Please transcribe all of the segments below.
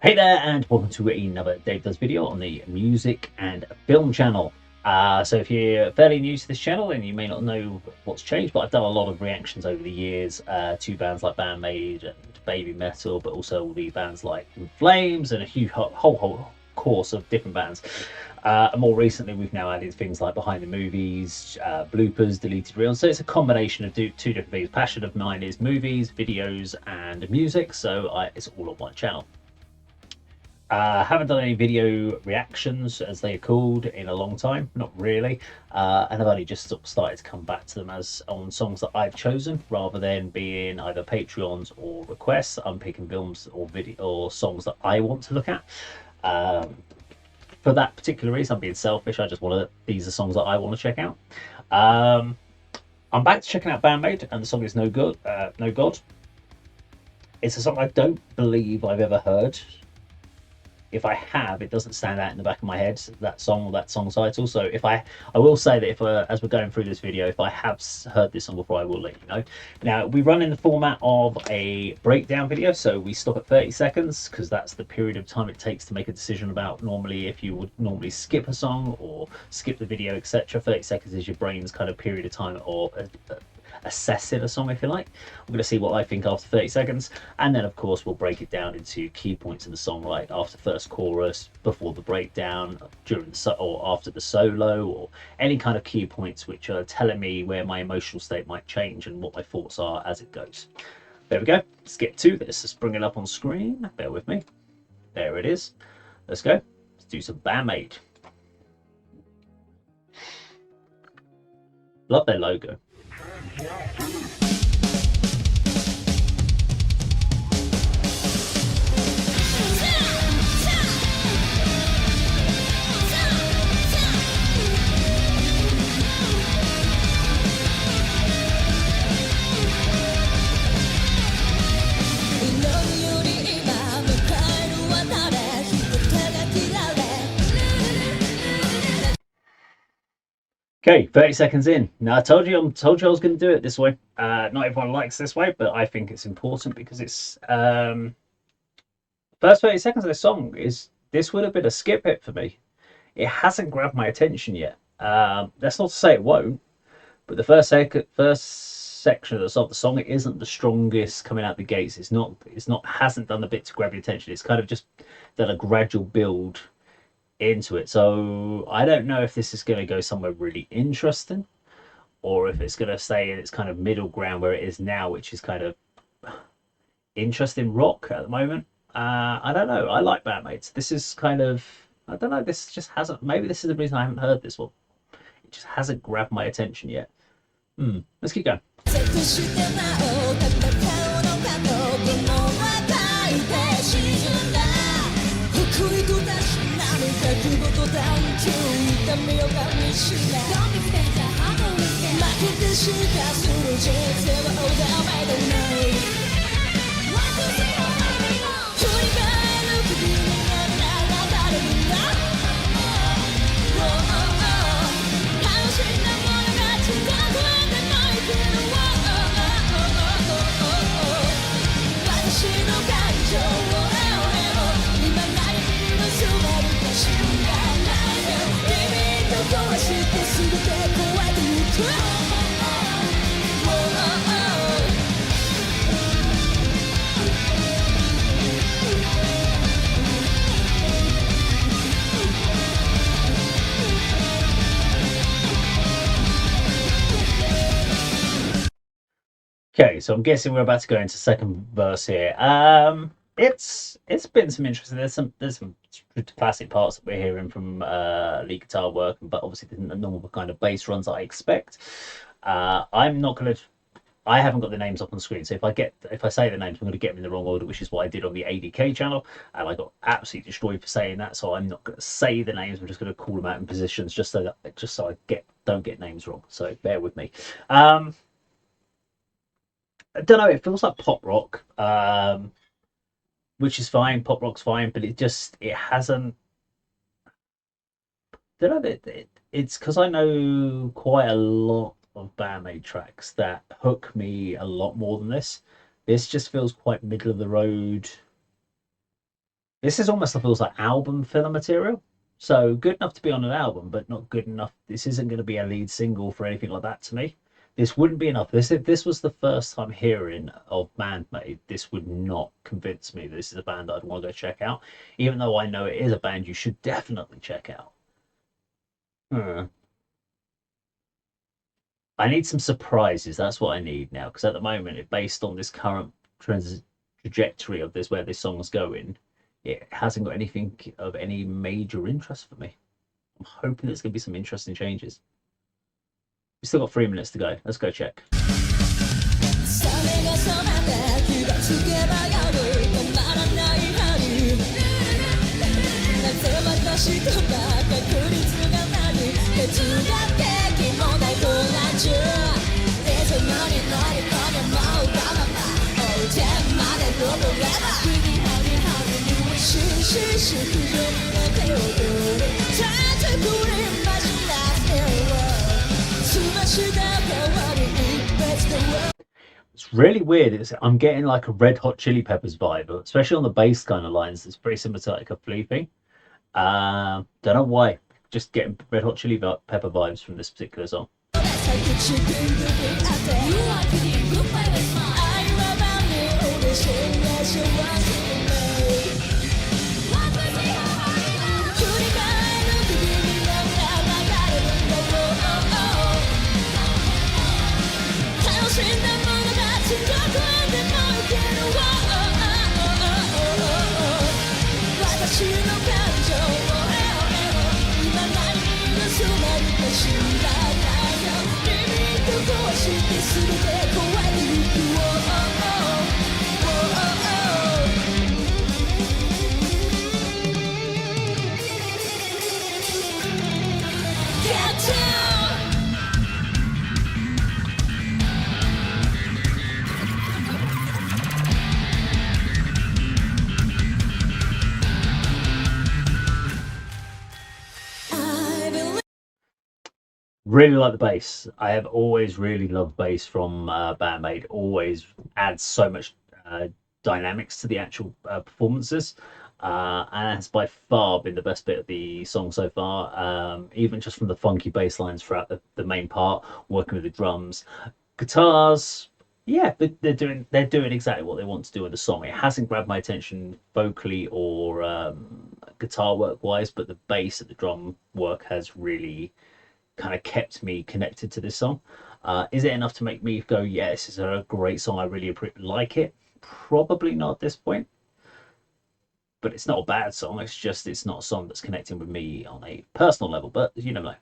Hey there, and welcome to another Dave Does video on the music and film channel. So if you're fairly new to this channel, then you may not know what's changed, but I've done a lot of reactions over the years to bands like Maid and Baby Metal, but also all the bands like In Flames and a huge whole course of different bands. And more recently, we've now added things like behind the movies, bloopers, deleted reels. So it's a combination of two different things. Passion of mine is movies, videos, and music. So it's all on one channel. Haven't done any video reactions, as they are called, in a long time. Not really. And I've only just sort of started to come back to them as on songs that I've chosen, rather than being either Patreons or requests. I'm picking films or video or songs that I want to look at. For that particular reason, I'm being selfish. I just want to. These are songs that I want to check out. I'm back to checking out Maid, and the song is No Good. No God. It's a song I don't believe I've ever heard. If I have, it doesn't stand out in the back of my head, that song or that song title. So if I will say that if as we're going through this video, if I have heard this song before, I will let you know. Now, we run in the format of a breakdown video, so we stop at 30 seconds because that's the period of time it takes to make a decision about normally if you would normally skip a song or skip the video, etc. 30 seconds is your brain's kind of period of time or assessing a song, if you like. We're going to see what I think after 30 seconds, and then of course we'll break it down into key points in the song, like after first chorus, before the breakdown, during the or after the solo, or any kind of key points which are telling me where my emotional state might change and what my thoughts are as it goes. There we go. Let's get to this. Let's bring it up on screen. Bear with me. There it is. Let's go. Let's do some Maid. Love their logo. Okay, 30 seconds in. Now I told you I was going to do it this way. Not everyone likes this way, but I think it's important because it's first 30 seconds of this song this would have been a skip hit for me. It hasn't grabbed my attention yet. That's not to say it won't, but the first section of the song, it isn't the strongest coming out the gates. Hasn't done the bit to grab your attention. It's kind of just done a gradual build into it. So I don't know if this is going to go somewhere really interesting or if it's going to stay in its kind of middle ground where it is now, which is kind of interesting rock at the moment. I don't know. I like Bandmates. This is kind of, I don't know, this just hasn't, maybe this is the reason I haven't heard this one. It just hasn't grabbed my attention yet. Let's keep going. Okay, so I'm guessing we're about to go into second verse here. It's been some interesting. There's some classic parts that we're hearing from lead guitar work, but obviously the normal kind of bass runs that I expect. I haven't got the names up on the screen, so if I say the names, I'm going to get them in the wrong order, which is what I did on the ADK channel, and I got absolutely destroyed for saying that. So I'm not going to say the names. I'm just going to call them out in positions, just so I don't get names wrong. So bear with me. I don't know, it feels like pop rock, which is fine. Pop rock's fine, but it hasn't. I don't know, it's because I know quite a lot of Maid tracks that hook me a lot more than this. This just feels quite middle of the road. This is almost feels like album filler material. So good enough to be on an album, but not good enough. This isn't going to be a lead single for anything like that to me. This wouldn't be enough. This if this was the first time hearing of Maid, this would not convince me that this is a band that I'd want to go check out. Even though I know it is a band you should definitely check out. I need some surprises. That's what I need now. Because at the moment, based on this current trajectory of this, where this song's going, it hasn't got anything of any major interest for me. I'm hoping there's going to be some interesting changes. We've still got 3 minutes to go. Let's go check. It's really weird. I'm getting like a Red Hot Chili Peppers vibe, especially on the bass kind of lines. It's pretty similar to like a Flea thing. Don't know why. Just getting Red Hot Chili Pepper vibes from this particular song. Really like the bass. I have always really loved bass from Maid. Always adds so much dynamics to the actual performances, and has by far been the best bit of the song so far. Even just from the funky bass lines throughout the main part, working with the drums, guitars. Yeah, they're doing exactly what they want to do in the song. It hasn't grabbed my attention vocally or guitar work wise, but the bass and the drum work has really kind of kept me connected to this song. Is it enough to make me go, yeah, this is a great song, I really like it? Probably not at this point, but it's not a bad song. It's just it's not a song that's connecting with me on a personal level. But you know,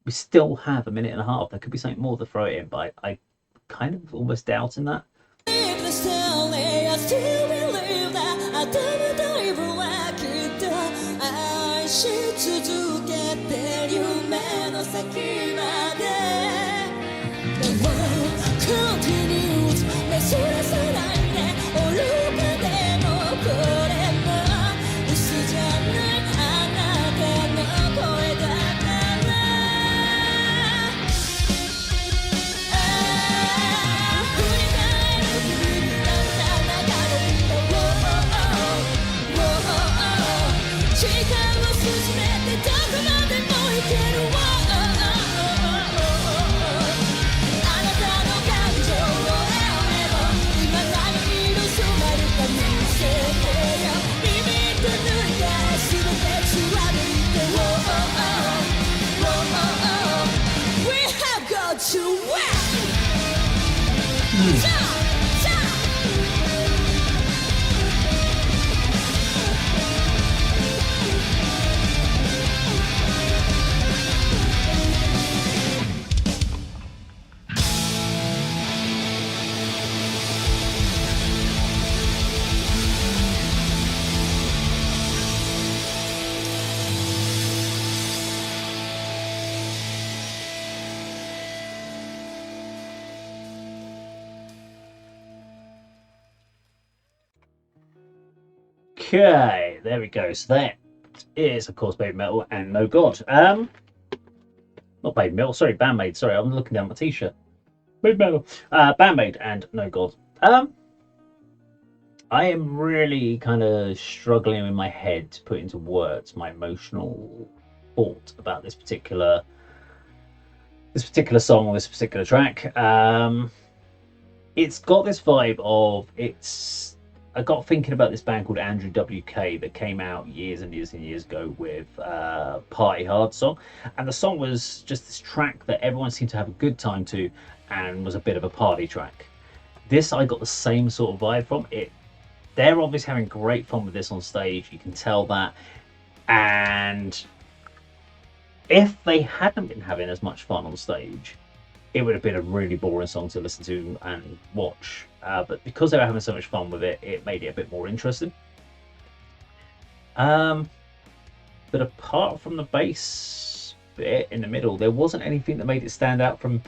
we still have a minute and a half. There could be something more to throw it in, but I kind of almost doubting that. Okay, there we go. So that is, of course, Baby Metal and No God. Not Baby Metal, sorry, Bandmaid. Sorry, I'm looking down my t-shirt. Baby Metal. Bandmaid and No God. I am really kind of struggling in my head to put into words my emotional thought about this particular song or this particular track. It's got this vibe of it's. I got thinking about this band called Andrew WK that came out years and years and years ago with Party Hard song, and the song was just this track that everyone seemed to have a good time to, and was a bit of a party track. This I got the same sort of vibe from it. They're obviously having great fun with this on stage. You can tell that, and if they hadn't been having as much fun on stage, it would have been a really boring song to listen to and watch. But because they were having so much fun with it, it made it a bit more interesting. Um, but apart from the bass bit in the middle, there wasn't anything that made it stand out from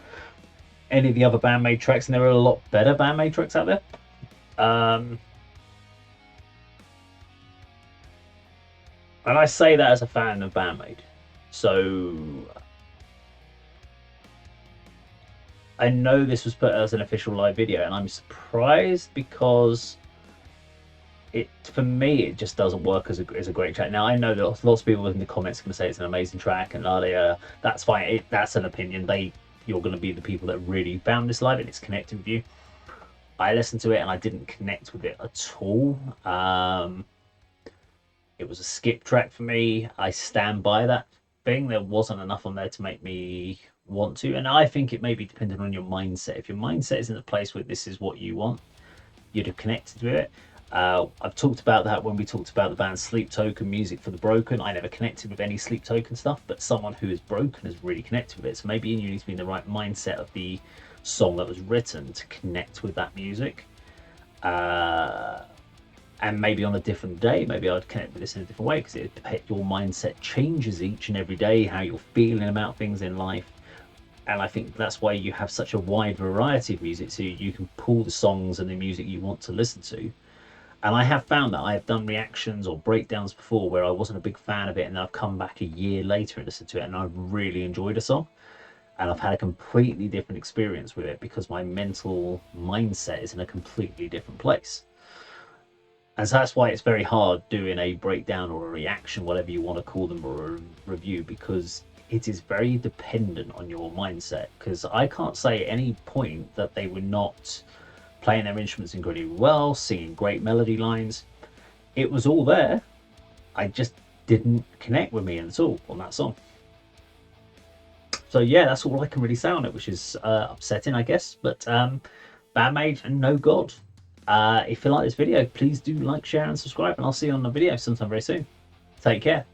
any of the other bandmade tracks, and there are a lot better bandmade tracks out there. Um, and I say that as a fan of bandmade. So I know this was put as an official live video, and I'm surprised because it, for me, it just doesn't work as a great track. Now I know that lots of people in the comments are going to say it's an amazing track, and that's fine. That's an opinion. You're going to be the people that really found this live and it's connected with you. I listened to it and I didn't connect with it at all. It was a skip track for me. I stand by that thing. There wasn't enough on there to make me want to, and I think it may be dependent on your mindset. If your mindset is in a place where this is what you want, you'd have connected with it. I've talked about that when we talked about the band Sleep Token, Music for the Broken. I never connected with any Sleep Token stuff, but someone who is broken has really connected with it. So maybe you need to be in the right mindset of the song that was written to connect with that music. And maybe on a different day, maybe I'd connect with this in a different way, because your mindset changes each and every day, how you're feeling about things in life. And I think that's why you have such a wide variety of music, so you can pull the songs and the music you want to listen to. And I have found that I have done reactions or breakdowns before where I wasn't a big fan of it, and then I've come back a year later and listened to it, and I've really enjoyed a song. And I've had a completely different experience with it because my mental mindset is in a completely different place. And so that's why it's very hard doing a breakdown or a reaction, whatever you want to call them, or a review, because it is very dependent on your mindset. Because I can't say at any point that they were not playing their instruments incredibly well, singing great melody lines. It was all there. I just didn't connect with me at all on that song. So yeah, that's all I can really say on it, which is upsetting, I guess. But Bandmade and No God. If you like this video, please do like, share, and subscribe, and I'll see you on the video sometime very soon. Take care.